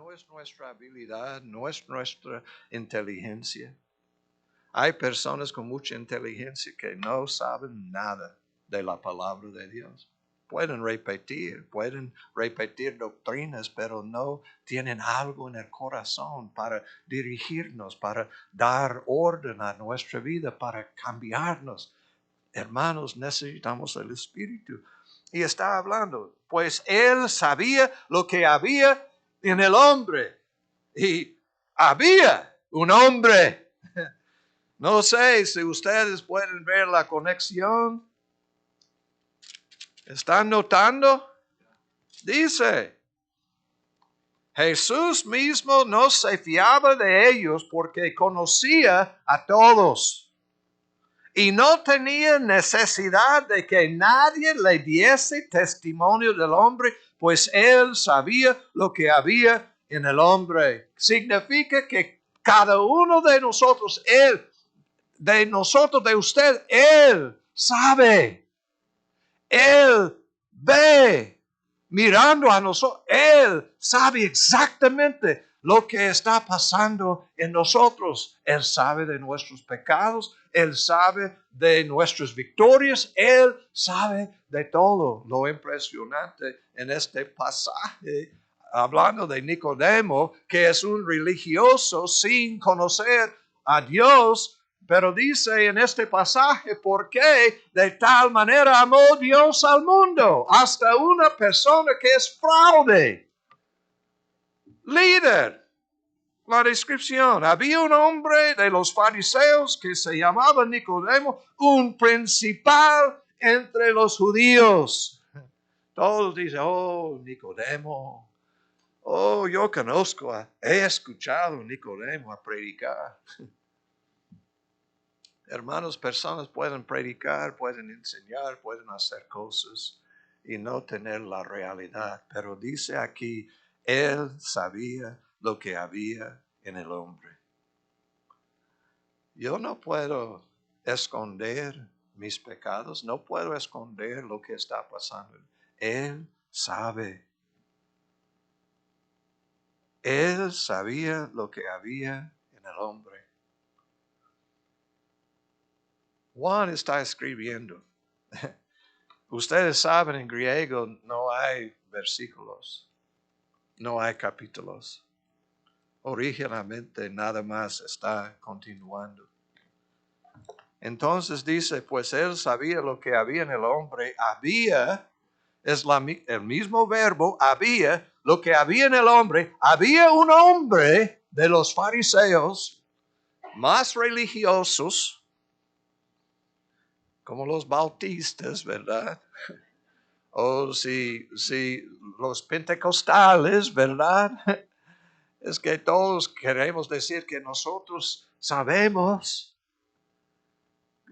no es nuestra habilidad, no es nuestra inteligencia. Hay personas con mucha inteligencia que no saben nada de la palabra de Dios. Pueden repetir doctrinas, pero no tienen algo en el corazón para dirigirnos, para dar orden a nuestra vida, para cambiarnos. Hermanos, necesitamos el Espíritu. Y está hablando, pues él sabía lo que había en el hombre. Y había un hombre. No sé si ustedes pueden ver la conexión. ¿Están notando? Dice, Jesús mismo no se fiaba de ellos porque conocía a todos. Y no tenía necesidad de que nadie le diese testimonio del hombre, pues él sabía lo que había en el hombre. Significa que cada uno de nosotros, de usted, él sabe. Él ve, mirando a nosotros, él sabe exactamente lo que está pasando en nosotros. Él sabe de nuestros pecados, él sabe de nuestras victorias, él sabe de todo. Lo impresionante en este pasaje, hablando de Nicodemo, que es un religioso sin conocer a Dios, pero dice en este pasaje, ¿por qué de tal manera amó Dios al mundo? Hasta una persona que es fraude. Líder. La descripción. Había un hombre de los fariseos que se llamaba Nicodemo, un principal entre los judíos. Todos dicen, oh, Nicodemo. Oh, yo conozco, he escuchado a Nicodemo a predicar. Hermanos, personas pueden predicar, pueden enseñar, pueden hacer cosas y no tener la realidad. Pero dice aquí, él sabía lo que había en el hombre. Yo no puedo esconder mis pecados, no puedo esconder lo que está pasando. Él sabe. Él sabía lo que había en el hombre. Juan está escribiendo. Ustedes saben, en griego no hay versículos, no hay capítulos. Originalmente nada más está continuando. Entonces dice, pues él sabía lo que había en el hombre. Había, es el mismo verbo, había, lo que había en el hombre. Había un hombre de los fariseos más religiosos, como los bautistas, ¿verdad? O si los pentecostales, ¿verdad? Es que todos queremos decir que nosotros sabemos.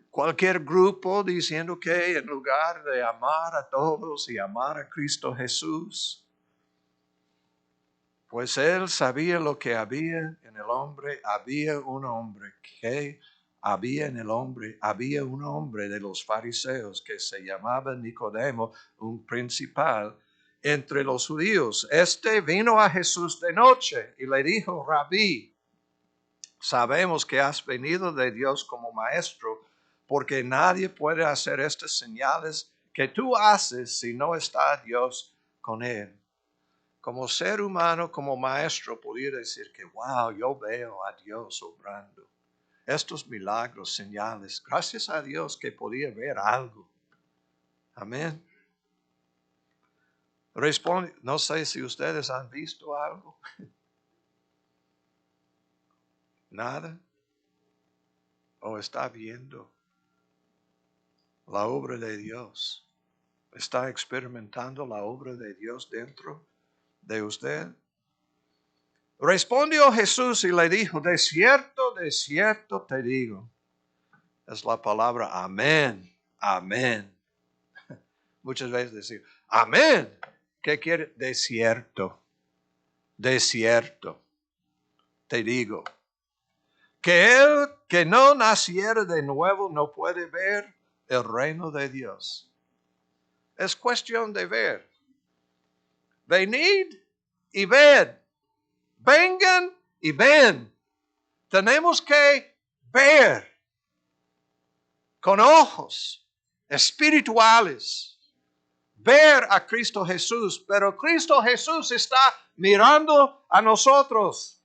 Cualquier grupo diciendo que en lugar de amar a todos y amar a Cristo Jesús, pues él sabía lo que había en el hombre. Había un hombre que había en el hombre, había un hombre de los fariseos que se llamaba Nicodemo, un principal entre los judíos. Este vino a Jesús de noche y le dijo, Rabí, sabemos que has venido de Dios como maestro, porque nadie puede hacer estas señales que tú haces si no está Dios con él. Como ser humano, como maestro, podría decir que, wow, yo veo a Dios obrando. Estos milagros, señales, gracias a Dios que podía ver algo. Amén. Responde, no sé si ustedes han visto algo. Nada. O está viendo la obra de Dios. Está experimentando la obra de Dios dentro de usted. Respondió Jesús y le dijo, de cierto te digo. Es la palabra amén, amén. Muchas veces decir, amén. ¿Qué quiere? De cierto te digo. Que él que no naciera de nuevo no puede ver el reino de Dios. Es cuestión de ver. Venid y ved. vengan y ven. Tenemos que ver con ojos espirituales. Ver a Cristo Jesús, pero Cristo Jesús está mirando a nosotros.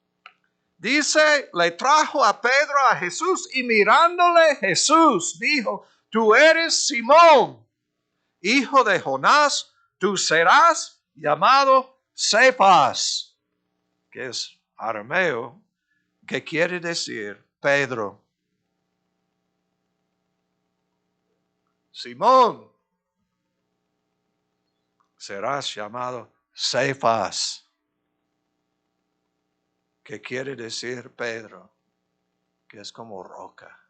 Dice, le trajo a Pedro a Jesús y mirándole Jesús dijo, tú eres Simón, hijo de Jonás, tú serás llamado Cefas, que es arameo, que quiere decir Pedro. Simón, serás llamado Cefas, que quiere decir Pedro, que es como roca,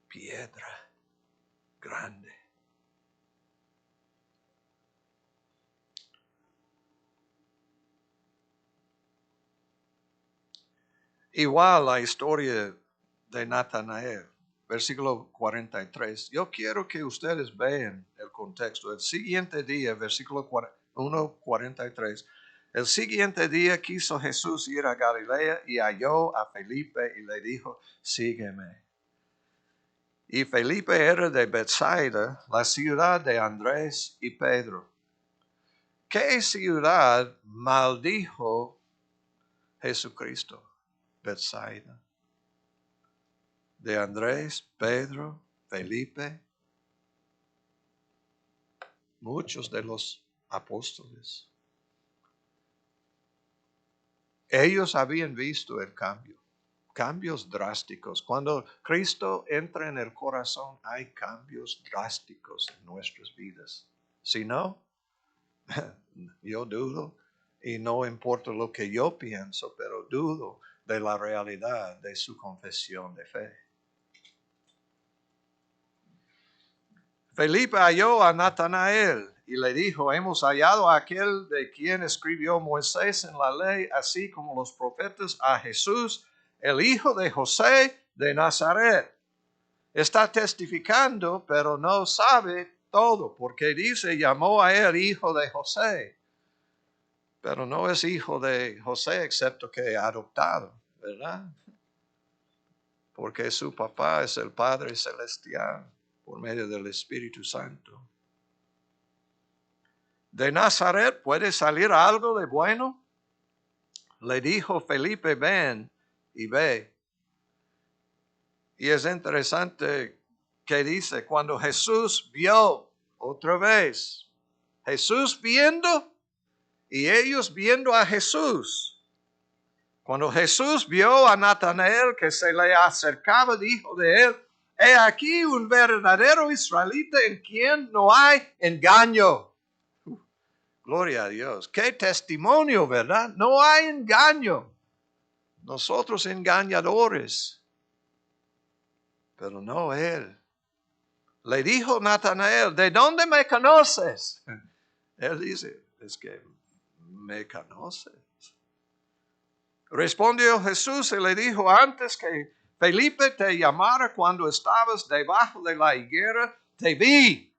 piedra grande. Igual la historia de Natanael, versículo 43. Yo quiero que ustedes vean el contexto. El siguiente día, versículo 1:43. El siguiente día quiso Jesús ir a Galilea y halló a Felipe y le dijo, sígueme. Y Felipe era de Bethsaida, la ciudad de Andrés y Pedro. ¿Qué ciudad maldijo Jesucristo? Bethsaida. De Andrés, Pedro, Felipe, muchos de los apóstoles. Ellos habían visto el cambio, cambios drásticos. Cuando Cristo entra en el corazón, hay cambios drásticos en nuestras vidas. Si no, yo dudo, y no importa lo que yo pienso, pero dudo de la realidad de su confesión de fe. Felipe halló a Natanael y le dijo, hemos hallado a aquel de quien escribió Moisés en la ley, así como los profetas, a Jesús, el hijo de José de Nazaret. Está testificando, pero no sabe todo, porque dice, llamó a él hijo de José. Pero no es hijo de José, excepto que adoptado, ¿verdad? Porque su papá es el Padre Celestial por medio del Espíritu Santo. ¿De Nazaret puede salir algo de bueno? Le dijo Felipe, ven y ve. Y es interesante que dice, cuando Jesús vio otra vez, Jesús viendo y ellos viendo a Jesús. Cuando Jesús vio a Natanael que se le acercaba, dijo de él, he aquí un verdadero israelita en quien no hay engaño. Gloria a Dios. Qué testimonio, ¿verdad? No hay engaño. Nosotros engañadores. Pero no él. Le dijo Natanael, ¿de dónde me conoces? Él dice, es que me conoces. Respondió Jesús y le dijo, antes que Felipe te llamara cuando estabas debajo de la higuera, te vi.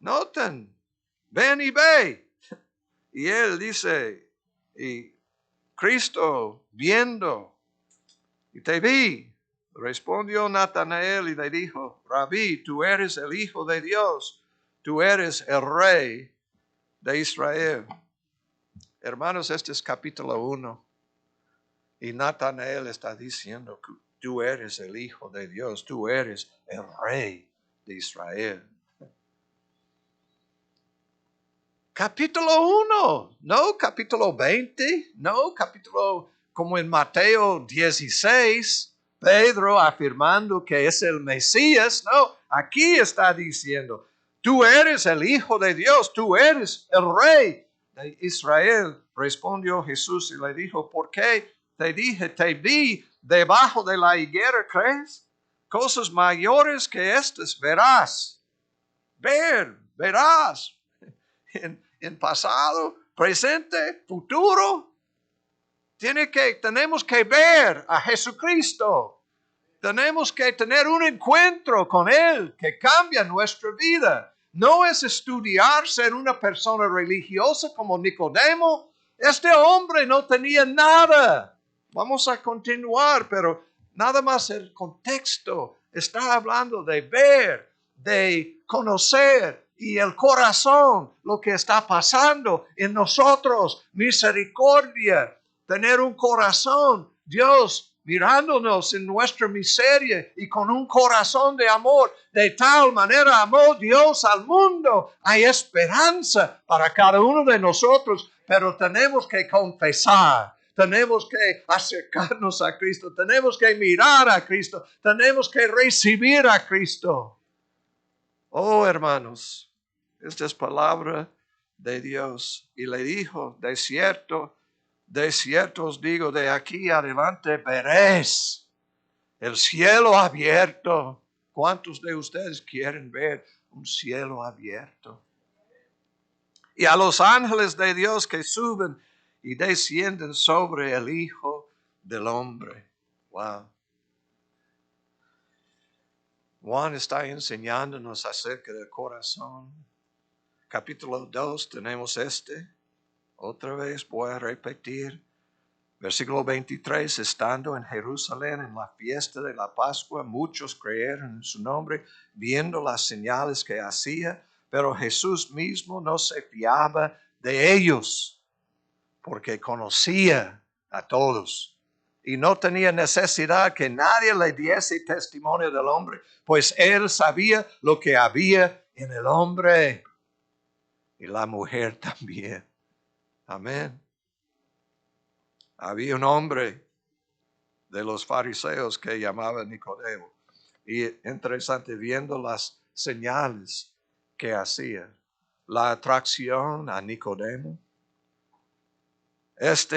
Noten, ven y ve. Y él dice, y Cristo viendo, y te vi. Respondió Natanael y le dijo, Rabí, tú eres el Hijo de Dios, tú eres el Rey de Israel. Hermanos, este es capítulo 1. Y Natanael está diciendo que tú eres el Hijo de Dios, tú eres el Rey de Israel. Capítulo 1, no capítulo 20, no capítulo como en Mateo 16, Pedro afirmando que es el Mesías. No, aquí está diciendo, tú eres el Hijo de Dios, tú eres el Rey de Israel. Respondió Jesús y le dijo, ¿por qué te dije, te vi debajo de la higuera, crees? Cosas mayores que estas verás. Verás. En pasado, presente, futuro. Tenemos que ver a Jesucristo. Tenemos que tener un encuentro con Él que cambia nuestra vida. No es estudiar ser una persona religiosa como Nicodemo. Este hombre no tenía nada. Vamos a continuar, pero nada más el contexto está hablando de ver, de conocer y el corazón, lo que está pasando en nosotros, misericordia, tener un corazón, Dios mirándonos en nuestra miseria y con un corazón de amor. De tal manera amó Dios al mundo. Hay esperanza para cada uno de nosotros, pero tenemos que confesar. Tenemos que acercarnos a Cristo. Tenemos que mirar a Cristo. Tenemos que recibir a Cristo. Oh, hermanos, esta es palabra de Dios. Y le dijo, de cierto os digo, de aquí adelante veréis el cielo abierto. ¿Cuántos de ustedes quieren ver un cielo abierto? Y a los ángeles de Dios que suben y descienden sobre el Hijo del Hombre. Wow. Juan está enseñándonos acerca del corazón. Capítulo 2 tenemos Otra vez voy a repetir. Versículo 23, estando en Jerusalén en la fiesta de la Pascua, muchos creyeron en su nombre, viendo las señales que hacía, pero Jesús mismo no se fiaba de ellos, porque conocía a todos y no tenía necesidad que nadie le diese testimonio del hombre, pues él sabía lo que había en el hombre y la mujer también. Amén. Había un hombre de los fariseos que llamaba Nicodemo. Y interesante, viendo las señales que hacía, la atracción a Nicodemo.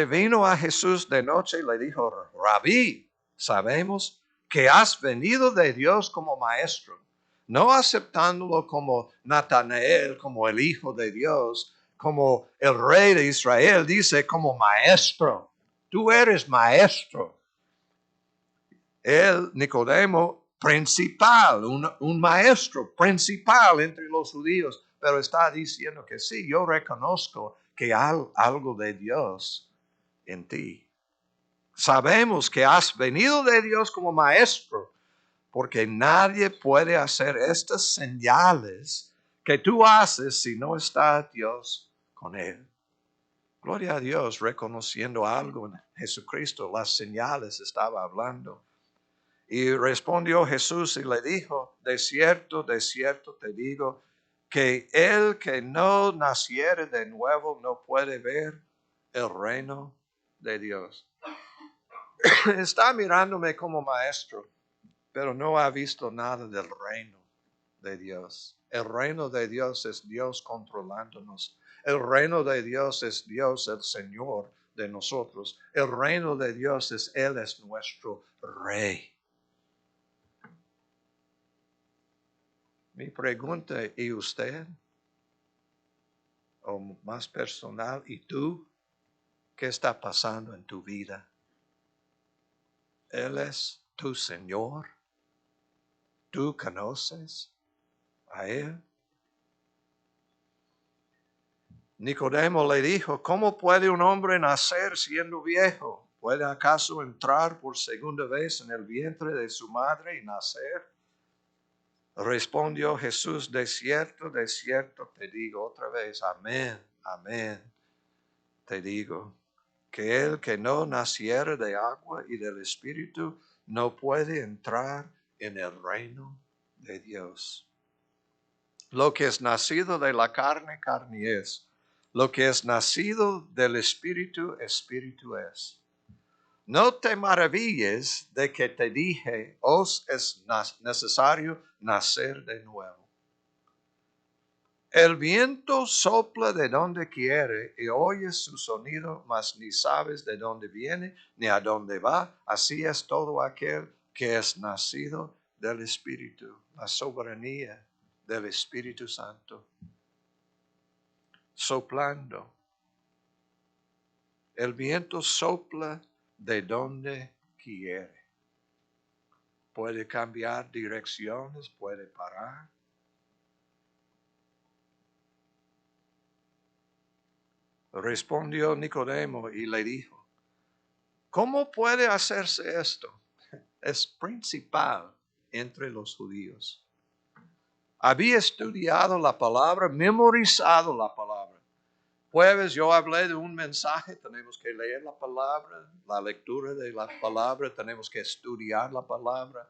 Vino a Jesús de noche y le dijo, Rabí, sabemos que has venido de Dios como maestro, no aceptándolo como Natanael, como el Hijo de Dios, como el Rey de Israel, dice como maestro. Tú eres maestro. El Nicodemo principal, un maestro principal entre los judíos, pero está diciendo que sí, yo reconozco que hay algo de Dios en ti. Sabemos que has venido de Dios como maestro, porque nadie puede hacer estas señales que tú haces si no está Dios con él. Gloria a Dios, reconociendo algo en Jesucristo, las señales estaba hablando. Y respondió Jesús y le dijo, de cierto te digo, que el que no naciere de nuevo no puede ver el reino de Dios. Está mirándome como maestro, pero no ha visto nada del reino de Dios. El reino de Dios es Dios controlándonos. El reino de Dios es Dios el Señor de nosotros. El reino de Dios Él es nuestro Rey. Mi pregunta, ¿y usted? O más personal, ¿y tú? ¿Qué está pasando en tu vida? Él es tu Señor. ¿Tú conoces a Él? Nicodemo le dijo, ¿cómo puede un hombre nacer siendo viejo? ¿Puede acaso entrar por segunda vez en el vientre de su madre y nacer? Respondió Jesús, de cierto te digo otra vez, amén, amén, te digo, que el que no naciere de agua y del Espíritu no puede entrar en el reino de Dios. Lo que es nacido de la carne, carne es. Lo que es nacido del Espíritu, Espíritu es. No te maravilles de que te dije, os es necesario nacer de nuevo. El viento sopla de donde quiere y oyes su sonido, mas ni sabes de dónde viene ni a dónde va. Así es todo aquel que es nacido del Espíritu, la soberanía del Espíritu Santo. Soplando. El viento sopla de donde quiere. Puede cambiar direcciones, puede parar. Respondió Nicodemo y le dijo, ¿cómo puede hacerse esto? Es principal entre los judíos. Había estudiado la palabra, memorizado la palabra. Jueves yo hablé de un mensaje, tenemos que leer la palabra, la lectura de la palabra, tenemos que estudiar la palabra,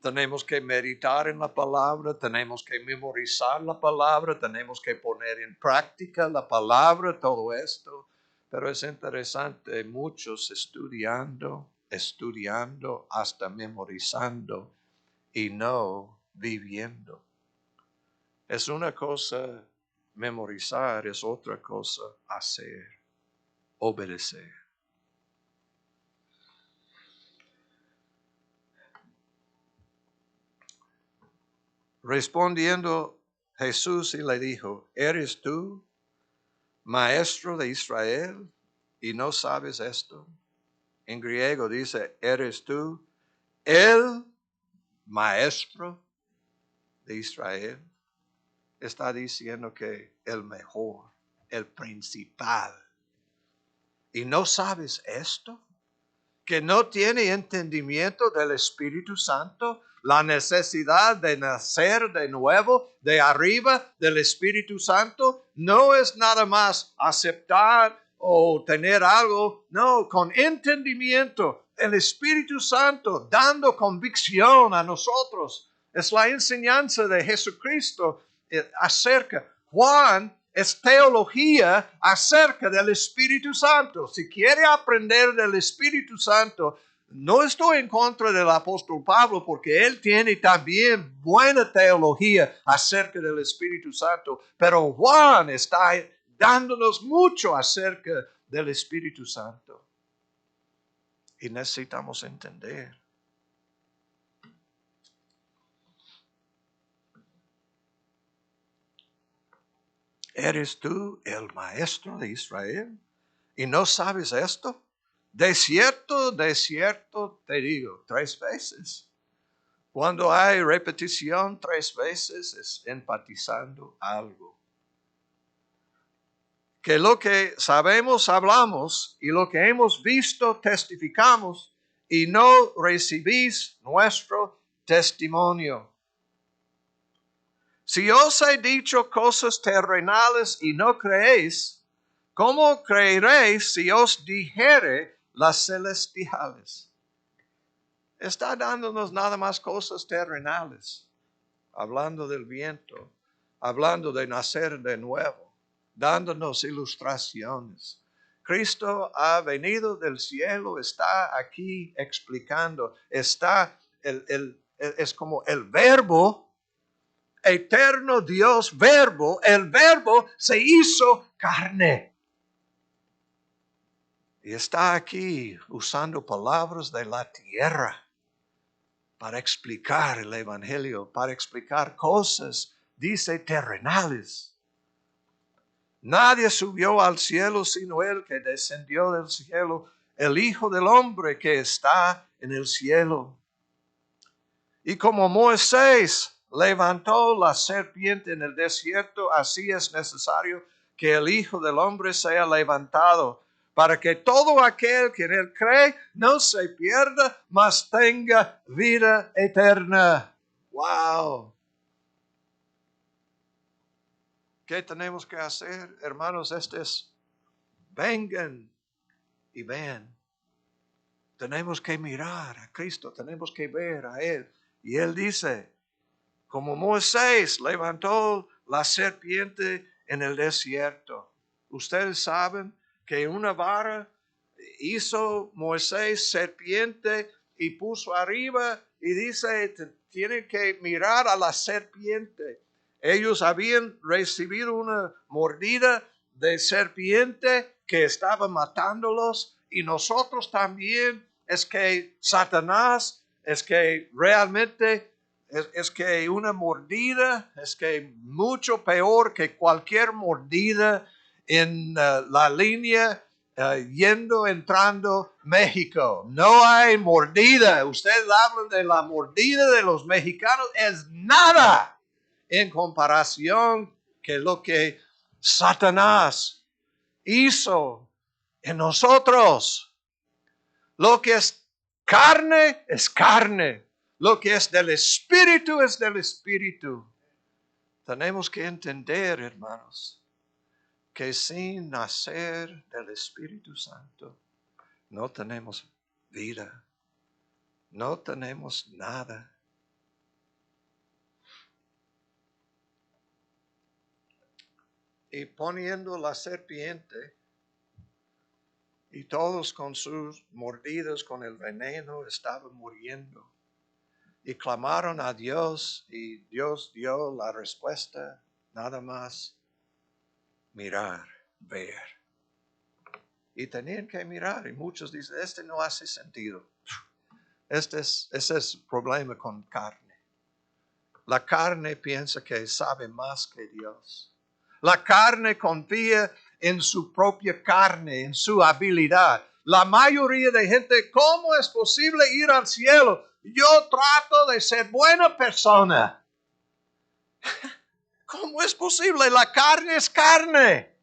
tenemos que meditar en la palabra, tenemos que memorizar la palabra, tenemos que poner en práctica la palabra, todo esto. Pero es interesante, muchos estudiando, hasta memorizando y no viviendo. Es una cosa memorizar, es otra cosa hacer, obedecer. Respondiendo Jesús y le dijo, ¿eres tú, maestro de Israel, y no sabes esto? En griego dice, ¿eres tú el maestro de Israel? Está diciendo que el mejor, el principal. ¿Y no sabes esto? ¿Que no tiene entendimiento del Espíritu Santo? La necesidad de nacer de nuevo, de arriba del Espíritu Santo, no es nada más aceptar o tener algo, no, con entendimiento, el Espíritu Santo dando convicción a nosotros. Es la enseñanza de Jesucristo acerca. Juan es teología acerca del Espíritu Santo. Si quiere aprender del Espíritu Santo, no estoy en contra del apóstol Pablo porque él tiene también buena teología acerca del Espíritu Santo, pero Juan está dándonos mucho acerca del Espíritu Santo. Y necesitamos entender. ¿Eres tú el maestro de Israel y no sabes esto? De cierto te digo, 3 veces. Cuando hay repetición 3 veces es enfatizando algo. Que lo que sabemos hablamos y lo que hemos visto testificamos y no recibís nuestro testimonio. Si os he dicho cosas terrenales y no creéis, ¿cómo creeréis si os dijere las celestiales? Está dándonos nada más cosas terrenales, hablando del viento, hablando de nacer de nuevo, dándonos ilustraciones. Cristo ha venido del cielo, está aquí explicando, es como el verbo, eterno Dios, verbo, el verbo se hizo carne. Y está aquí usando palabras de la tierra para explicar el Evangelio, para explicar cosas, dice, terrenales. Nadie subió al cielo sino el que descendió del cielo, el Hijo del Hombre que está en el cielo. Y como Moisés levantó la serpiente en el desierto, así es necesario que el Hijo del Hombre sea levantado, para que todo aquel que en él cree no se pierda, mas tenga vida eterna. ¡Wow! ¿Qué tenemos que hacer, hermanos? Vengan y ven. Tenemos que mirar a Cristo, tenemos que ver a Él. Y Él dice, como Moisés levantó la serpiente en el desierto. Ustedes saben que una vara hizo Moisés serpiente y puso arriba y dice, tienen que mirar a la serpiente. Ellos habían recibido una mordida de serpiente que estaba matándolos y nosotros también. Es que Satanás, es que realmente es que una mordida, es que mucho peor que cualquier mordida en la línea entrando México. No hay mordida. Ustedes hablan de la mordida de los mexicanos. Es nada en comparación que lo que Satanás hizo en nosotros. Lo que es carne. Lo que es del Espíritu es del Espíritu. Tenemos que entender, hermanos, que sin nacer del Espíritu Santo no tenemos vida. No tenemos nada. Y poniendo la serpiente, y todos con sus mordidas con el veneno estaban muriendo. Y clamaron a Dios y Dios dio la respuesta, nada más mirar, ver. Y tenían que mirar y muchos dicen, este no hace sentido. Ese es el problema con carne. La carne piensa que sabe más que Dios. La carne confía en su propia carne, en su habilidad. La mayoría de gente, ¿cómo es posible ir al cielo? Yo trato de ser buena persona. ¿Cómo es posible? La carne es carne.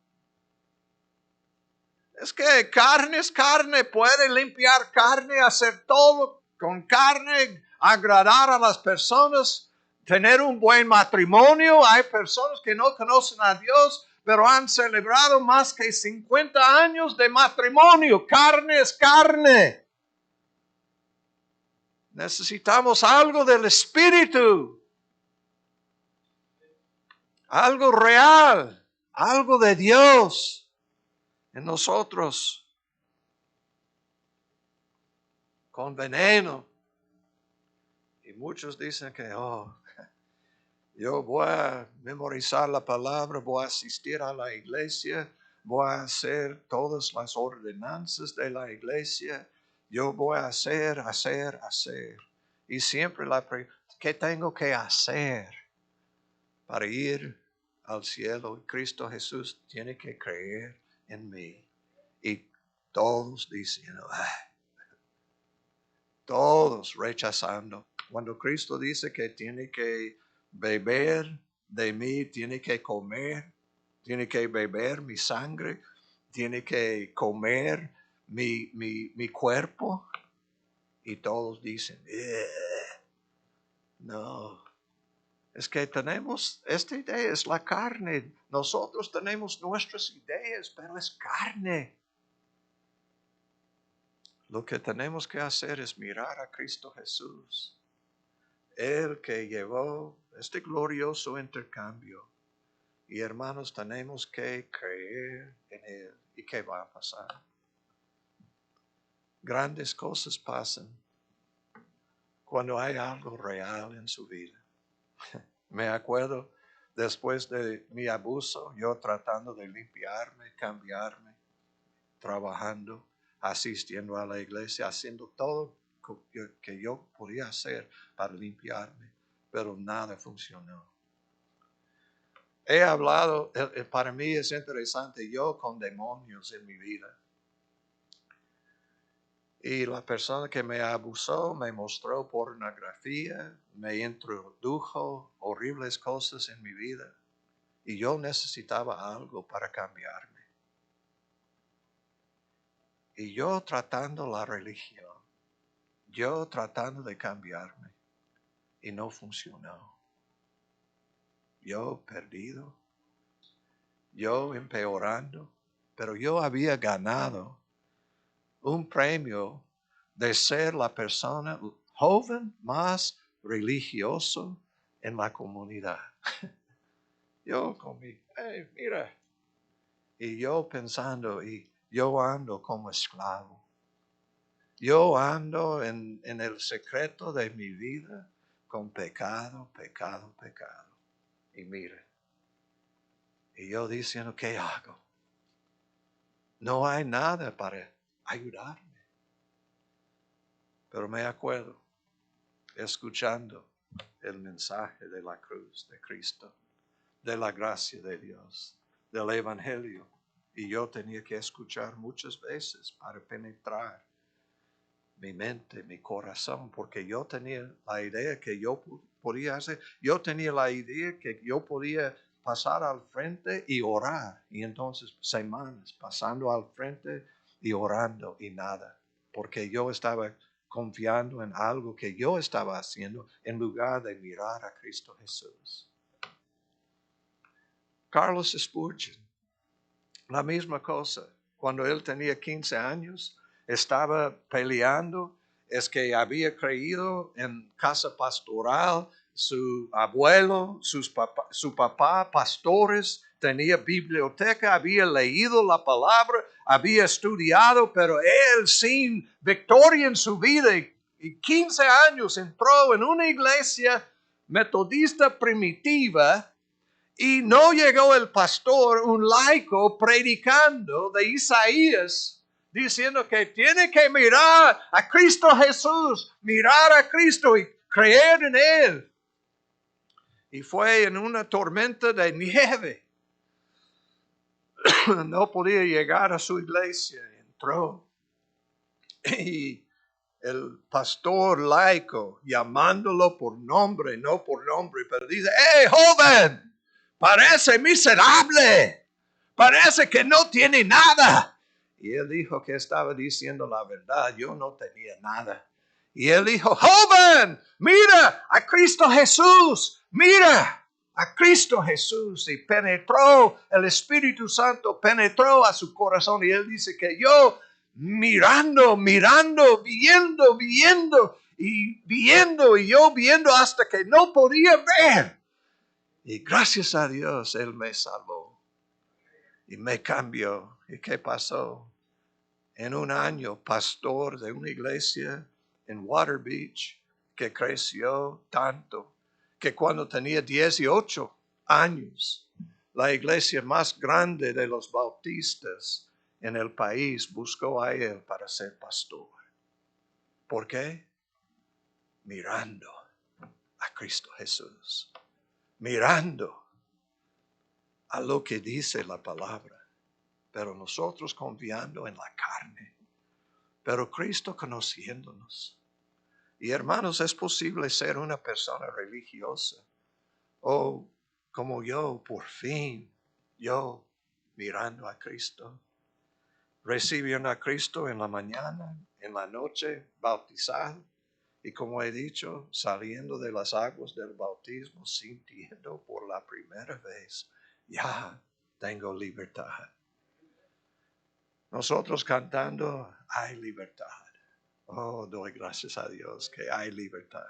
Es que carne es carne. Puede limpiar carne, hacer todo con carne, agradar a las personas, tener un buen matrimonio. Hay personas que no conocen a Dios, pero han celebrado más que 50 años de matrimonio. Carne es carne. Necesitamos algo del Espíritu. Algo real. Algo de Dios en nosotros. Con veneno. Y muchos dicen que, yo voy a memorizar la palabra, voy a asistir a la iglesia, voy a hacer todas las ordenanzas de la iglesia, yo voy a hacer. Y siempre ¿qué tengo que hacer para ir al cielo? Cristo Jesús tiene que creer en mí. Y todos diciendo, todos rechazando. Cuando Cristo dice que tiene que beber de mí, tiene que comer, tiene que beber mi sangre, tiene que comer mi cuerpo, y todos dicen, no. Es que tenemos, esta idea es la carne. Nosotros tenemos nuestras ideas, pero es carne. Lo que tenemos que hacer es mirar a Cristo Jesús. El que llevó este glorioso intercambio. Y hermanos, tenemos que creer en Él. ¿Y qué va a pasar? Grandes cosas pasan cuando hay algo real en su vida. Me acuerdo, después de mi abuso, yo tratando de limpiarme, cambiarme, trabajando, asistiendo a la iglesia, haciendo todo que yo podía hacer para limpiarme, pero nada funcionó. He hablado, para mí es interesante, yo con demonios en mi vida. Y la persona que me abusó me mostró pornografía, me introdujo horribles cosas en mi vida. Y yo necesitaba algo para cambiarme. Y yo tratando la religión, yo tratando de cambiarme, y no funcionó. Yo perdido, yo empeorando, pero yo había ganado un premio de ser la persona joven más religioso en la comunidad. Yo con mi, mira, y yo pensando, y yo ando como esclavo. Yo ando en el secreto de mi vida con pecado. Y mire, y yo diciendo, ¿qué hago? No hay nada para ayudarme. Pero me acuerdo, escuchando el mensaje de la cruz de Cristo, de la gracia de Dios, del Evangelio. Y yo tenía que escuchar muchas veces para penetrar mi mente, mi corazón, porque yo tenía la idea que yo podía hacer. Yo tenía la idea que yo podía pasar al frente y orar. Y entonces semanas pasando al frente y orando y nada. Porque yo estaba confiando en algo que yo estaba haciendo en lugar de mirar a Cristo Jesús. Carlos Spurgeon, la misma cosa. Cuando él tenía 15 años, estaba peleando. Es que había creído en casa pastoral. Su abuelo, su papá, pastores, tenía biblioteca, había leído la palabra, había estudiado, pero él sin victoria en su vida y 15 años entró en una iglesia metodista primitiva. Y no llegó el pastor, un laico, predicando de Isaías, diciendo que tiene que mirar a Cristo Jesús, mirar a Cristo y creer en Él. Y fue en una tormenta de nieve. No podía llegar a su iglesia. Entró. Y el pastor laico, llamándolo por nombre, no por nombre, pero dice, ¡hey, joven! Parece miserable. Parece que no tiene nada. Y él dijo que estaba diciendo la verdad. Yo no tenía nada. Y él dijo, joven, mira a Cristo Jesús. Mira a Cristo Jesús. Y penetró, el Espíritu Santo penetró a su corazón. Y él dice que yo mirando, viendo, y yo viendo hasta que no podía ver. Y gracias a Dios, Él me salvó y me cambió. ¿Y qué pasó? En un año, pastor de una iglesia en Water Beach, que creció tanto, que cuando tenía 18 años, la iglesia más grande de los bautistas en el país buscó a él para ser pastor. ¿Por qué? Mirando a Cristo Jesús. Mirando a lo que dice la palabra, pero nosotros confiando en la carne, pero Cristo conociéndonos. Y hermanos, es posible ser una persona religiosa, o como yo, por fin, yo mirando a Cristo, recibiendo a Cristo en la mañana, en la noche, bautizado, y como he dicho, saliendo de las aguas del bautismo, sintiendo por la primera vez, ya tengo libertad. Nosotros cantando, hay libertad. Oh, doy gracias a Dios que hay libertad.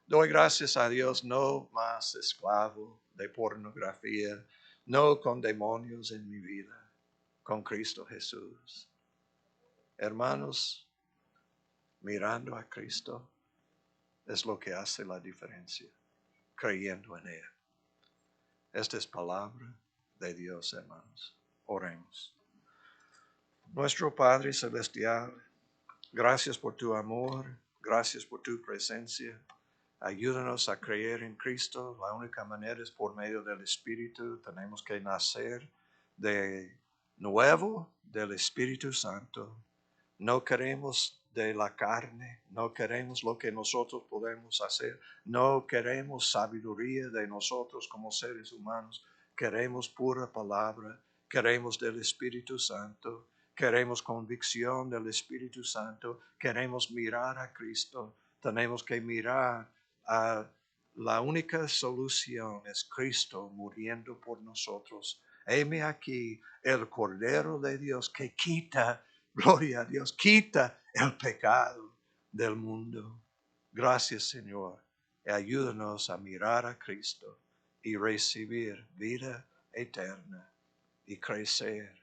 Doy gracias a Dios, no más esclavo de pornografía, no con demonios en mi vida, con Cristo Jesús. Hermanos, mirando a Cristo es lo que hace la diferencia, creyendo en Él. Esta es palabra de Dios, hermanos. Oremos. Nuestro Padre Celestial, gracias por tu amor, gracias por tu presencia. Ayúdanos a creer en Cristo. La única manera es por medio del Espíritu. Tenemos que nacer de nuevo del Espíritu Santo. No queremos de la carne, no queremos lo que nosotros podemos hacer, no queremos sabiduría de nosotros como seres humanos. Queremos pura palabra, queremos del Espíritu Santo. Queremos convicción del Espíritu Santo. Queremos mirar a Cristo. Tenemos que mirar a la única solución es Cristo muriendo por nosotros. Heme aquí el Cordero de Dios que quita, gloria a Dios, quita el pecado del mundo. Gracias, Señor. Ayúdanos a mirar a Cristo y recibir vida eterna y crecer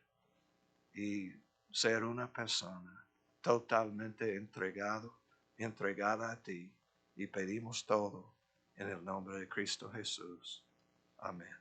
y ser una persona totalmente entregada a ti. Y pedimos todo en el nombre de Cristo Jesús. Amén.